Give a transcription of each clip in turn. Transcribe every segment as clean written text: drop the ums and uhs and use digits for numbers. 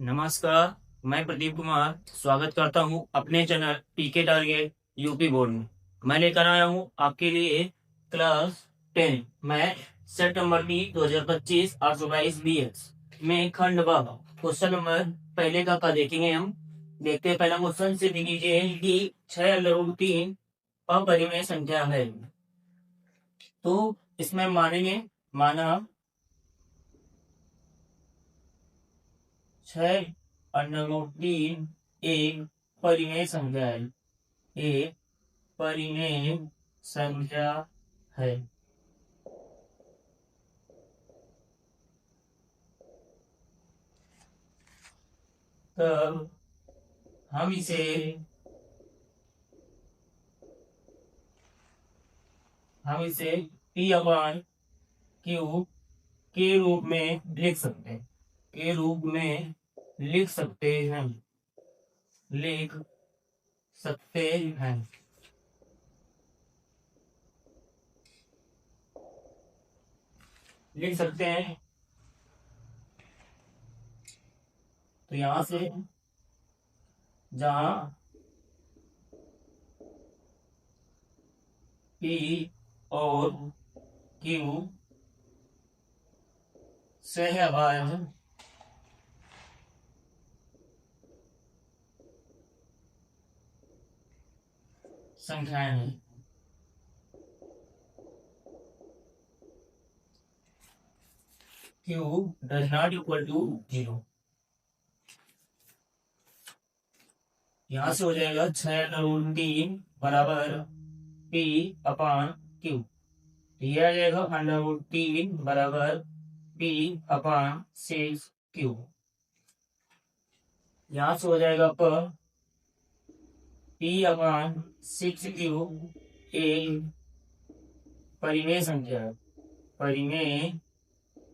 नमस्कार। मैं प्रदीप कुमार स्वागत करता हूं अपने channel PK target UP board में। मैं लेकर आया हूं आपके लिए class 10 math set number B 2025 822 BS में खंड व क्वेश्चन नंबर पहले का देखेंगे हम। देखते हैं पहला क्वेश्चन से लीजिए कि 6√3 अपरिमेय संख्या है। तो इसमें मानेंगे माना 6√3 एक परिमेय संख्या है। एक परिमेय संख्या है। तब हम इसे P अपॉन क्यू के रूप में लिख सकते हैं। के रूप में लिख सकते हैं। लिख सकते हैं। लिख सकते हैं। तो यहां से जहां P और Q सहअभाज्य संख्याएं हैं। Q does not equal to 0। यहां से हो जाएगा 6√3 बराबर P अपॉन Q। यह आ जाएगा √3 बराबर P अपॉन 6Q। यहां से हो जाएगा P अपॉन 6Q एक परिमेय संख्या है। परिमेय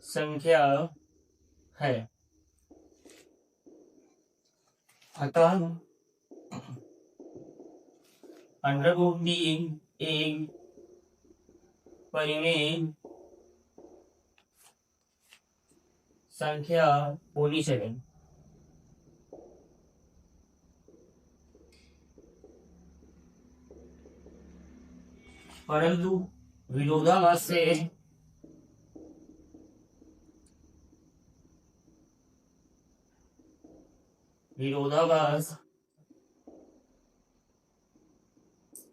संख्या है। अतः √3 एक परिमेय संख्या होनी चाहिए। परंतु विरोधाभास से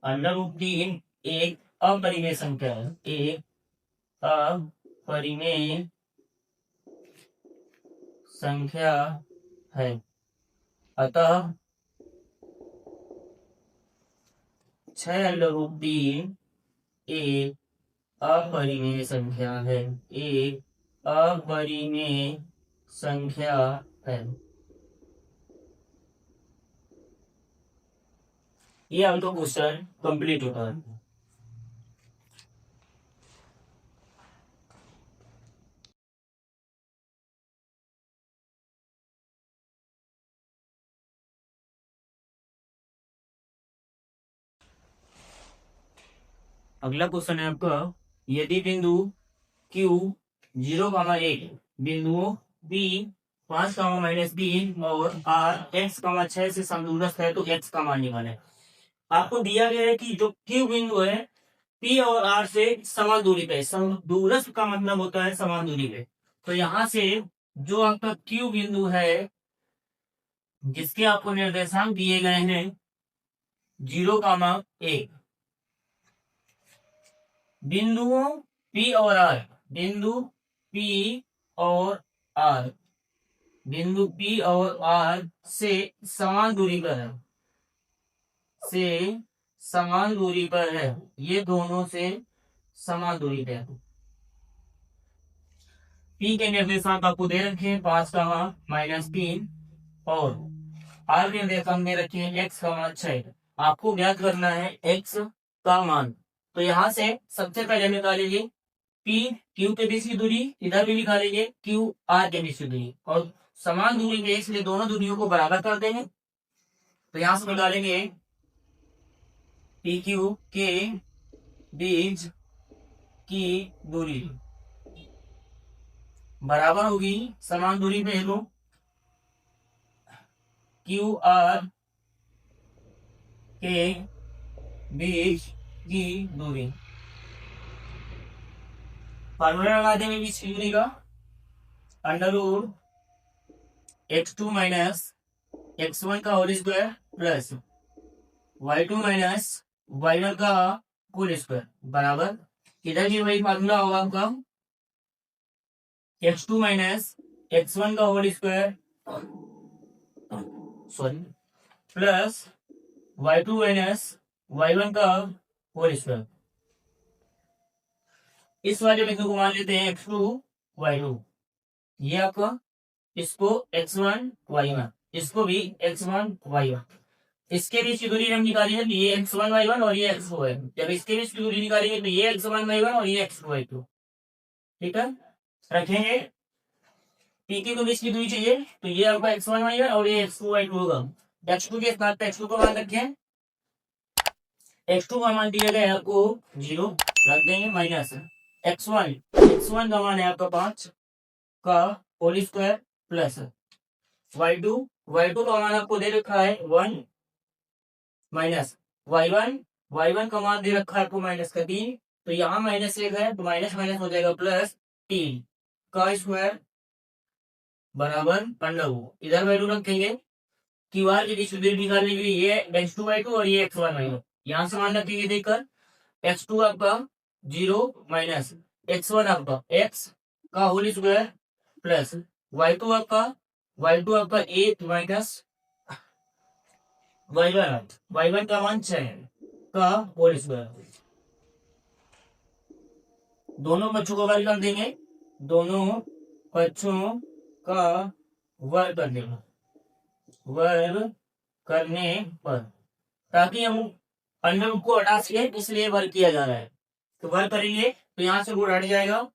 √3 एक अपरिमेय संख्या है। एक अपरिमेय संख्या है। अतः 6√3 एक अपरिमेय संख्या है। एक अपरिमेय संख्या है। ये हम तो क्वेश्चन कंप्लीट होता है। अगला क्वेश्चन है आपका, यदि बिंदु Q 0,1 बिंदुओं B 5, और R x, 6 से समदूरस्थ है तो x का मान निकालें। आपको दिया गया है कि जो Q बिंदु है P और R से समान दूरी पे, दूरस्थ का मतलब होता है समान दूरी पे। तो यहां से जो आपका Q बिंदु है जिसके आपको निर्देशांक दिए गए हैं 0,1, बिंदुओं P और R, बिंदु P और R, बिंदु P और R से समान दूरी पर है। से समान दूरी पर है। ये दोनों से समान दूरी पर है। P के निर्देशांक आपको दे रखे हैं 5, और R के निर्देशांक दे रखे हैं x, 6। आपको ज्ञात करना है x का मान। तो यहां से सबसे पहले निकालेंगे P Q के बीच की दूरी, इधर भी निकालेंगे Q R के बीच की दूरी, और समान दूरी के इसलिए दोनों दूरियों को बराबर कर देंगे। तो यहां से निकालेंगे PQ के बीच की दूरी बराबर होगी, समान दूरी पे है तो क्यू आर के बीच की दूरी। फार्मूला लगाते हैं बीच की दूरी का, under root x2 minus x1 का whole square plus y2 minus y1 का होल स्क्वायर बराबर, इधर भी वही फार्मूला होगा आपका, x2 माइनस x1 का whole square sorry plus y2 minus y1 का होल स्क्वायर। इस वाले बिंदु को मान लेते हैं x2 y2, ये आपका, इसको x1 y1, इसको भी x1 y1। इसके बीच की दूरी हम निकाली है, ये x1 y1 और ये x2 y2। जब इसके बीच की दूरी निकालेंगे तो ये x1 y1 और ये x2 y2। ठीक है, रखेंगे पी की को बीच की दूरी चाहिए, तो ये आपका x1 y1 और ये x2 y2 होगा। x2 के स्थान पे x2 को मान रखें, x2 का मान दिया गया है आपको 0, रख देंगे माइनस x1 का मान है आपका 5 का होल स्क्वायर प्लस y2 का मान आपको दे रखा है 1 माइनस y1 का मान दे रखा है आपको माइनस का 3, तो यहाँ माइनस 1 है तो माइनस माइनस हो जाएगा प्लस 3 का स्क्वायर बराबर अंडर रूट। इधर वैल्यू रखेंगे, क्यू आर के बीच दूरी निकालने के लिए ये x2 y2 और ये x1 y1, यहाँ से मान रखेंगे देखकर, x2 आपका 0 माइनस x1 आपका x का होल स्क्वायर प्लस y2 आपका 8 माइनस y1 का मान 6 का होल स्क्वायर। दोनों पक्षों का वर्ग कर देंगे, दोनों पक्षों का वर्ग कर देंगे, वर्ग करने पर, ताकि हम अंडर रूट को हटा सके, इसलिए वर्ग किया जा रहा है। तो वर्ग करेंगे तो यहाँ से रूट हट जाएगा,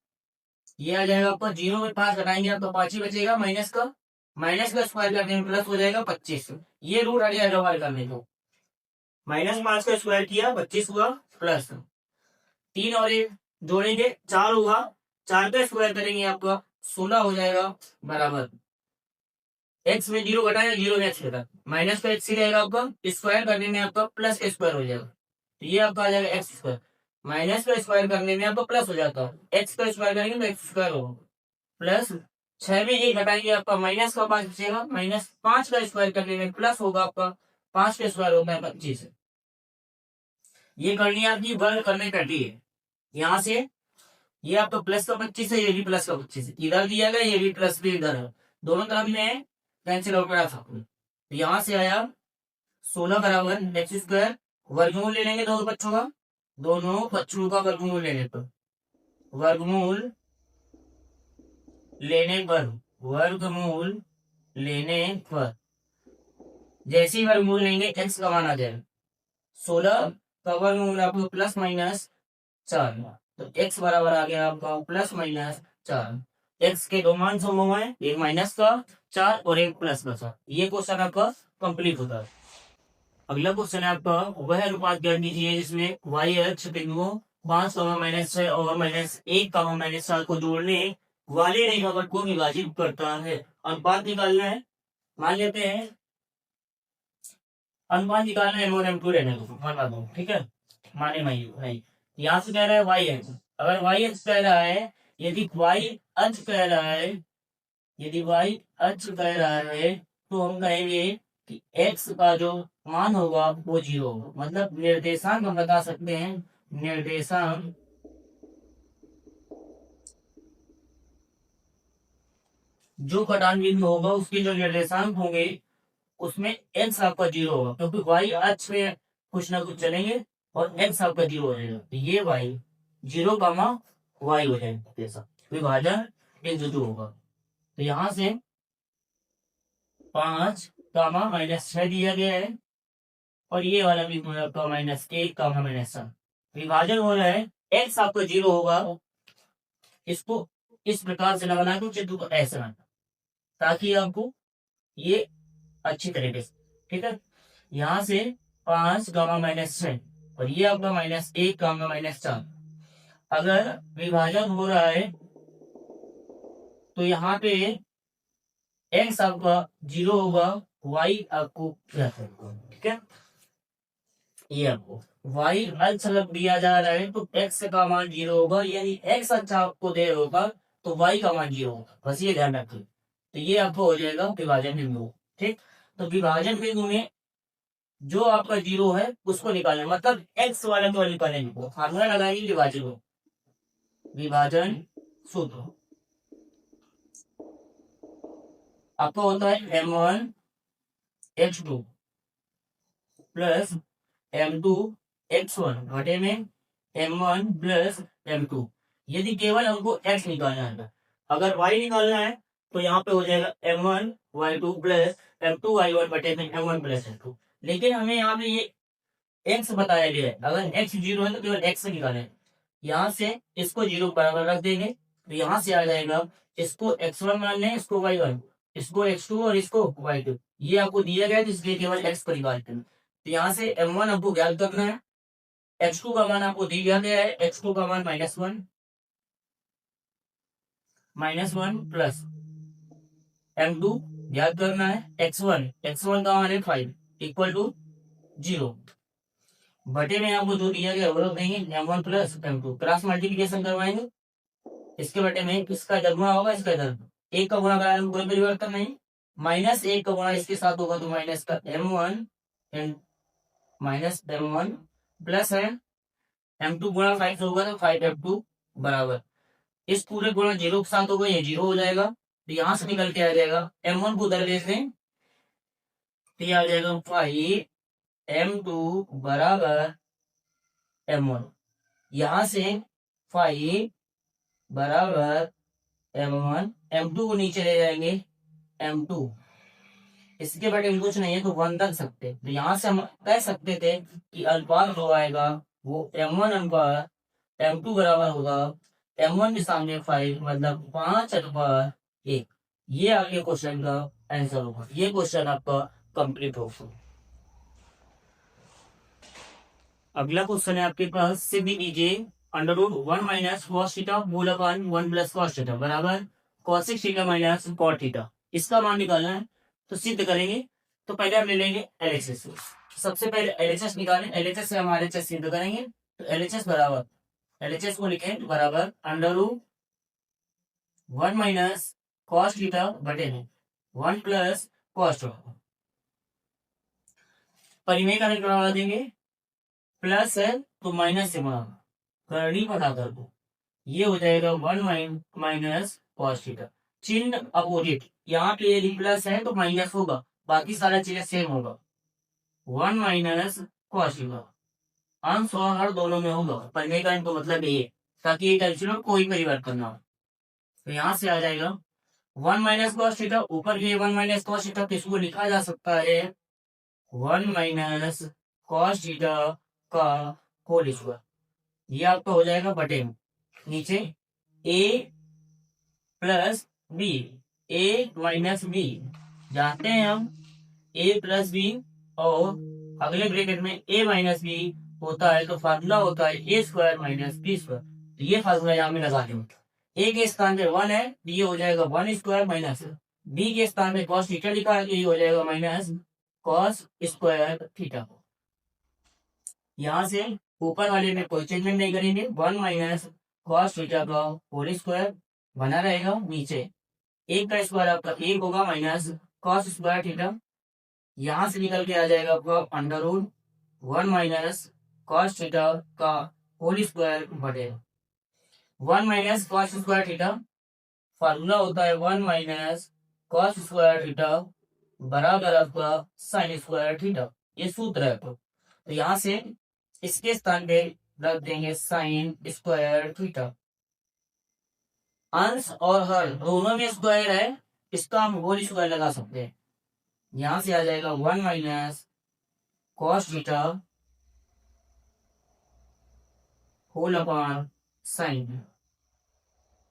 ये आ जाएगा आपका 0 में 5 घटाएंगे आप तो 5 ही बचेगा, माइनस का स्क्वायर करने में प्लस हो जाएगा 25, ये रूट हट जाएगा वर्ग करने को। -5 का स्क्वायर किया 25 हुआ, प्लस 3 और 1 जोड़ेंगे 4 होगा, 4 का स्क्वायर करेंगे आपका 16 हो जाएगा बराबर, x में 0 घटाएगा 0 में x रहेगा, माइनस का x ही रहेगा आपका, स्क्वायर करने में आपका प्लस स्क्वायर हो जाएगा, तो ये आपका आ जाएगा एक्स स्क्वायर, माइनस का स्क्वायर करने में आपका प्लस हो जाता है, x का स्क्वायर करेंगे तो एक्स स्क्वायर होगा, प्लस 6 में 1 घटाएंगे आपका माइनस का 5 बचेगा, -5 का स्क्वायर करने में प्लस होगा आपका 5 का स्क्वायर होता है 25। ये करनी है आपकी वर्ग करने कटी है, यहाँ से ये आपका प्लस का 25 है, ये भी प्लस का 25 है, इधर दिया गया, ये भी प्लस भी इधर है, दोनों तरफ में कैंसिल आउट करा सकते, तो यहाँ से आया 16 बराबर एक्स स्क्वायर, वर्गमूल ले लेंगे दोनों पक्षों का, दोनों पक्षों का वर्गमूल लेने पर, वर्गमूल लेने पर जैसे ही वर्गमूल लेंगे एक्स का मान आ जाएगा, 16 का वर्गमूल आपको प्लस माइनस 4, तो x बराबर आ गया आपका प्लस माइनस 4, x के दो मान समूह है, एक माइनस का 4 और एक प्लस का 4। ये क्वेश्चन आपका कंप्लीट होता है। अगला क्वेश्चन है आपका वह अनुपात ज्ञात कीजिए जिसमें y अक्ष बिंदुओं 5 -6 और -1 -7 को जोड़ने वाले रेखाखंड को विभाजित करता है। अनुपात निकालना है, मान लेते हैं अनुपात निकालना है, m1 m2 रहने दो, ठीक है, माने नहीं, यहाँ से कह रहा है वाई एक्स, अगर वाई एक्स कह रहा है, यदि वाई अक्ष कह रहा है, तो हम कहेंगे कि एक्स का जो मान होगा वो 0 होगा, मतलब निर्देशांक हम बता सकते हैं, निर्देशांक जो कटान बिंदु होगा उसके जो निर्देशांक होंगे उसमें एक्स आपका 0 होगा, क्योंकि वाई अक्ष में कुछ ना कुछ चलेंगे और एक्स आपका 0 हो जाएगा, तो ये वाई 0 वाई हो जाएगा, जैसा विभाजन बिंदु होगा। तो यहाँ से 5 -6 दिया गया है और ये वाला बिंदु है आपका -1 -7, विभाजन हो रहा है, एक्स आपका 0 होगा, इसको इस प्रकार से लगाना है चित्र को ऐसे बनाना, ताकि आपको ये अच्छी तरीके से, ठीक है, यहाँ से 5 -6 और ये आपका -1 -4, अगर विभाजन हो रहा है तो यहाँ पे x आपका 0 होगा y आपको ठीक है, ये आपको y अच्छा जब दिया जा रहा है तो x का मान 0 होगा, यानी x अच्छा आपको दे होगा तो y का मान 0 होगा, बस ये ध्यान रखिए। तो ये आपको हो जाएगा विभाजन बिंदु। ठीक, तो विभाजन बिंदु में जो आपका 0 है उसको निकालना, मतलब x वाला को निकालेंगे, फार्मूला लगाएंगे विभाजन को, विभाजन सूत्र आपका होता है m1 x2 plus m2 x1 घटे में m1 प्लस m2। यदि केवल हमको x निकालना है, अगर y निकालना है तो यहाँ पे हो जाएगा m1 y2 plus m2 y1 बटे में m1 प्लस m2। लेकिन हमें यहाँ पे ये x बताया गया है, अगर x 0 है तो केवल x निकालें। यहाँ से इसको 0 बराबर रख देंगे तो यहाँ से आ जाएगा, इसको x1 मान लें, इसको y1, इसको x2 और इसको y2। ये आपको दिया गया है तो इसलिए केवल x पर निकाल करें। तो यहाँ से m1 आपको ज्ञात करना है, x2 का मान आपको दिया गया है, x2 का मान -1 प्लस m2 ज्ञात करना है, x1 का मान है 5 इक्वल टू 0 बटे में आपको जो दिया गया वो रख देंगे m1 plus m2, cross multiplication करवाएंगे, इसके बटे में किसका जब गुणा होगा, इसका इधर एक का गुणा कराया कोई परिवर्तन नहीं, -1 का गुणा इसके साथ होगा तो माइनस का m1 प्लस है m2 गुणा 5 से होगा तो 5m2 बराबर, इस पूरे गुणा 0 के साथ होगा, ये 0 हो जाएगा तो यहाँ से निकल के आ जाएगा m1 को उधर भेज दें तो ये आ जाएगा 5m2 बराबर m1, यहाँ से 5 बराबर m1, m2 को नीचे ले जाएंगे m2, इसके बटे में कुछ नहीं है तो 1 रख सकते, तो यहाँ से हम कह सकते थे कि अनुपात जो आएगा वो m1 अनुपात m2 बराबर होगा m1 के सामने 5, मतलब 5/1। ये आपके क्वेश्चन का आंसर होगा, ये क्वेश्चन आपका कंप्लीट होगा। अगला क्वेश्चन है आपके पास, सिद्ध कीजिए √1 minus cos theta whole upon 1 plus cos theta बराबर cosec theta minus cot theta, इसका मान निकालना है। तो सिद्ध करेंगे तो पहले हम ले लेंगे LHS, सबसे पहले LHS निकालें, LHS से हम RHS सिद्ध करेंगे। तो LHS बराबर, LHS को लिखें बराबर √1 माइनस cos थीटा बटे में 1 प्लस cos थीटा, परिमेय का निकाल देंगे, प्लस है तो माइनस से गुणा करनी पता कर दो, ये हो जाएगा 1 माइनस cos थीटा, चिन्ह अपोजिट, यहाँ पे यदि प्लस है तो माइनस होगा, बाकी सारा चीजें सेम होगा, 1 माइनस cos थीटा, अंश और हर दोनों में होगा, परिमेय का तो मतलब ये, ताकि ये कैलकुलेट कोई परिवर्तन ना हो। तो यहाँ से आ जाएगा 1 माइनस cos थीटा, ऊपर के 1 माइनस cos थीटा किसको लिखा जा सकता है, 1 माइनस cos थीटा का होल स्क्वायर, ये आपका हो जाएगा बटे में, नीचे a plus B, a minus B, जानते हैं हम a प्लस बी, और अगले ब्रैकेट में a माइनस बी होता है तो फार्मूला होता है a square minus B square, तो ये फार्मूला यहाँ में लगा दें, a के स्थान पे 1 है तो ये हो जाएगा 1 स्क्वायर माइनस b के स्थान पे cos थीटा लिखा है तो ये हो जाएगा माइनस cos स्क्वायर थीटा। यहाँ से ऊपर वाले में कोई चेंजमेंट नहीं करेंगे, 1 माइनस cos थीटा का होल स्क्वायर बना रहेगा, नीचे एक का स्क्वायर आपका 1 होगा माइनस cos स्क्वायर थीटा, यहाँ से निकल के आ जाएगा आपका √1 माइनस cos थीटा का होल स्क्वायर बटे 1 minus cos square theta, formula होता है 1 माइनस cos स्क्वायर थीटा बराबर आपका sin स्क्वायर थीटा, ये सूत्र है। तो यहाँ से इसके स्थान पे रख देंगे sin स्क्वायर थीटा, अंश और हर दोनों में स्क्वायर है, इसका हम होल स्क्वायर लगा सकते हैं, यहां से आ जाएगा 1 minus cos theta whole upon sine,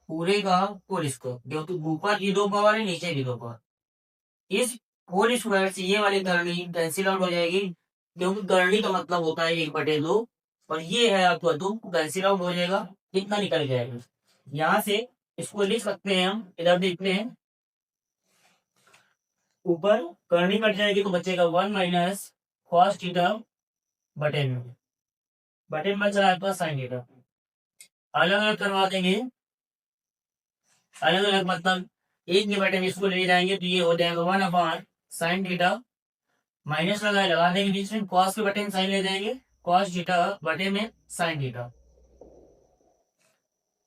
पूरे का होल स्क्वायर, क्योंकि ऊपर की 2 पावर है नीचे की 2 पावर, इस होल स्क्वायर से ये वाली करनी कैंसिल आउट हो जाएगी, क्योंकि करनी का मतलब होता है 1/2, और ये है आपका 2 कैंसिल आउट हो जाएगा, कितना निकल जाएगा। यहाँ से इसको लिख सकते हैं हम, इधर देखते हैं ऊपर करनी कट जाएगी तो बचेगा 1 माइनस कॉस थीटा बटे में, बटे में चला आपका साइन थीटा। अलग अलग करवा देंगे, अलग अलग मतलब एक के बटे में इसको ले जाएंगे तो ये हो जाएगा 1 साइन थीटा, माइनस लगा देंगे बीच में, कॉस के बटे में साइन ले जाएंगे, कॉस थीटा बटे में साइन थीटा।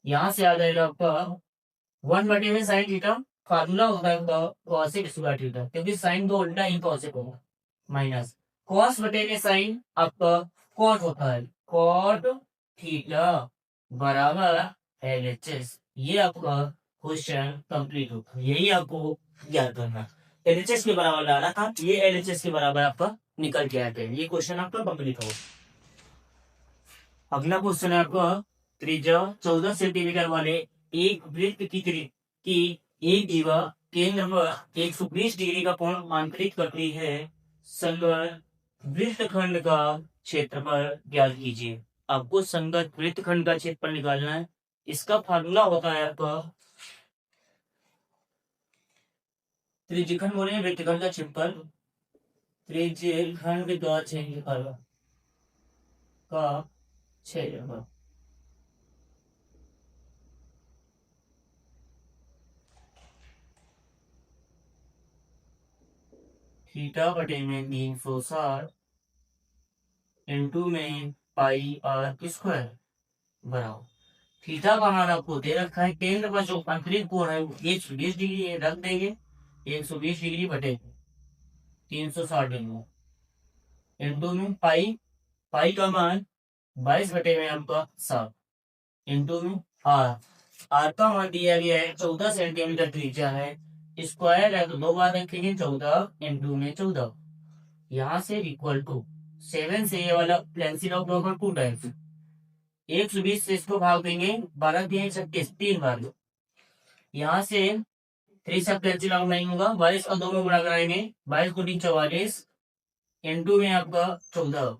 यहां से आ जाएगा आपका 1 बटे में साइन थीटा, फार्मूला होता है कॉसेक स्क्वायर थीटा, क्योंकि साइन दो उल्टा इन कॉसेक होगा, माइनस कॉस बटे में साइन आपका कॉट होता है, कॉट थीटा बराबर LHS। ये आपका क्वेश्चन कंप्लीट होता है, यही आपको ज्ञात करना। LHS के बराबर डाला था, ये LHS के बराबर आपका निकल के आते हैं, ये क्वेश्चन आपका कंप्लीट हो। अगला क्वेश्चन है आपका त्रिज्या 14 सेंटीमीटर वाले एक वृत्त की एक दीवा केंद्र पर 120 डिग्री का कोण आंतरिक करती है, संगत वृत्तखंड का क्षेत्रफल ज्ञात कीजिए। आपको संगत वृत्तखंड का क्षेत्रफल निकालना है। इसका फार्मूला होता है आपका त्रिज्यखंड बोले वृत्तखंड का क्षेत्रफल, त्रिज्यखंड का क्षेत्रफल का क्षेत्रफल थीटा बटे में 360 इंटू में पाई आर स्क्वायर बराबर, थीटा का मान आपको दे रखा है, केंद्र पर जो आंतरिक कोण है वो 120 डिग्री है, रख देंगे 120 डिग्री बटे 360 डिग्री इंटू में पाई, पाई का मान 22 बटे में आपका 7 इंटू में आर, आर का मान दिया गया है 14 सेंटीमीटर त्रिज्या है, स्क्वायर है तो दो बार रखेंगे 14 इंटू में 14, यहाँ से इक्वल टू 7 से ये वाला पेंसिल ऑफ लोग 2 टाइम्स 120 से इसको भाग देंगे 12 दिए 36 3 बार, यहाँ से 3 से पेंसिल आउट नहीं होगा, 22 का 2 में गुणा कराएंगे, 22 को 3 44 इंटू में आपका 14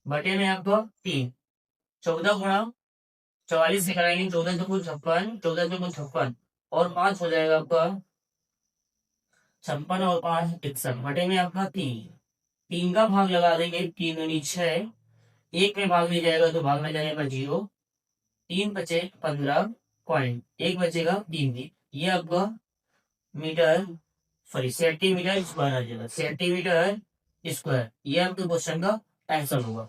बटे में आपका 3, 14 गुणा 44 से कराएंगे 14 से कुछ 56, 14 से कुछ 56 और 5 हो जाएगा आपका 56 और 5 61 बटे में आपका 3 का भाग लगा देंगे, 3 दूनी 6, एक में भाग नहीं जाएगा तो भाग में जाएगा 0, 3 बचे 15 पॉइंट, एक बचेगा 3 भी, ये आपका मीटर सॉरी सेंटीमीटर स्क्वायर आ जाएगा, सेंटीमीटर स्क्वायर, ये आपके क्वेश्चन का आंसर होगा।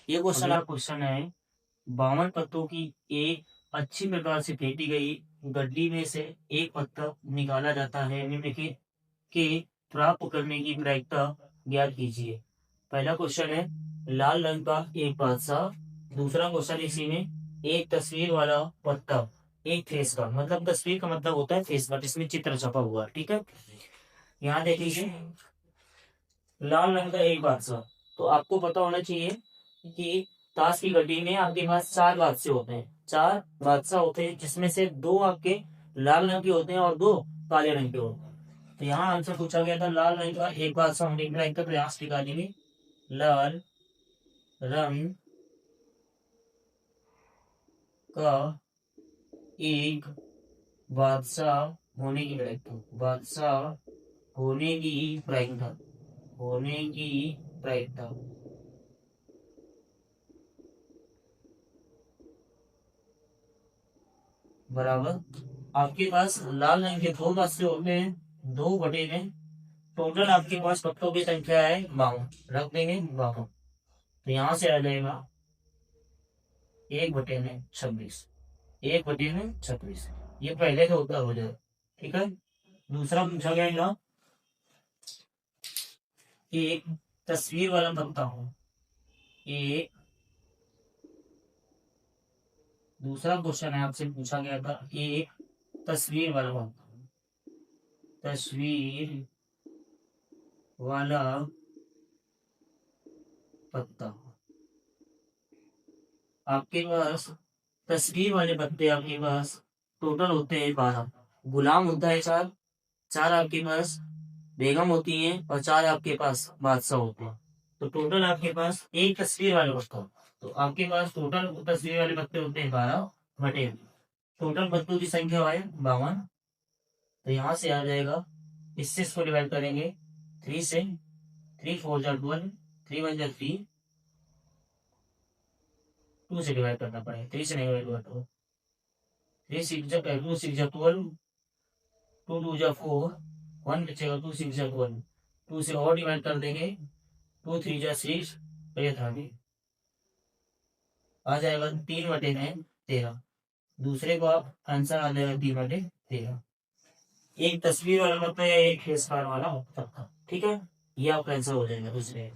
ये क्वेश्चन है 52 पत्तों की एक अच्छी प्रकार से फेंटी गई गड्डी में से एक पत्ता निकाला जाता है, निम्नलिखित के प्राप्त करने की प्रायिकता ज्ञात कीजिए। पहला क्वेश्चन है लाल रंग का एक बादशाह, दूसरा क्वेश्चन इसी में एक तस्वीर वाला पत्ता एक फेस का, मतलब तस्वीर का मतलब होता है फेस का, इसमें चित्र छपा हुआ, ठीक है। यहाँ देख लीजिए लाल रंग का एक बादशाह, तो आपको पता होना चाहिए कि ताश की गड्डी में आपके पास 4 बादशाह होते हैं, 4 बादशाह होते हैं, जिसमें से 2 आपके लाल रंग के होते हैं और 2 काले रंग के होते हैं। तो यहाँ आंसर पूछा गया था लाल रंग का एक बादशाह होने का प्रयास निकालेंगे, लाल रंग का एक बादशाह होने की प्रायिकता, बादशाह होने की प्रायिकता, होने की प्रायिकता बराबर, आपके पास लाल रंग के 2 बादशाह होते हैं, 2 बटे में टोटल आपके पास पत्तों की संख्या है 52, रख देंगे 52, तो यहाँ से आ जाएगा 1 बटे में 26, 1 बटे में 26, ये पहले का उत्तर हो जाए, ठीक है। दूसरा पूछा गया एक तस्वीर वाला पत्ता हो, एक दूसरा क्वेश्चन है आपसे पूछा गया था एक तस्वीर वाला पत्ता, तस्वीर वाला पत्ता, आपके पास तस्वीर वाले पत्ते आपके पास टोटल होते हैं 12, गुलाम होता है 4, 4 आपके पास बेगम होती है और 4 आपके पास बादशाह होते हैं, तो टोटल आपके पास एक तस्वीर वाले पत्ता, तो आपके पास टोटल तस्वीर वाले पत्ते होते हैं 12 बटे टोटल पत्तों की संख्या है 52, तो यहाँ से आ जाएगा इससे इसको डिवाइड करेंगे 3 से, 3 4 जा 12, 3 1 जा 3, 2 से डिवाइड करना पड़ेगा, 3 से नहीं डिवाइड हुआ तो 3 6 जा 2 6 जा 12, 2 2 जा 4, 1 बचेगा, 2 6 जा 12, 2 से और डिवाइड कर देंगे, 2 3 जा 6, और ये था भी आ जाएगा 3/9 13। दूसरे को आप आंसर आ जाएगा 3/13। एक तस्वीर वाला मतलब या एक फेस कार्ड वाला होता था, ठीक है, ये आपका आंसर हो जाएगा दूसरे।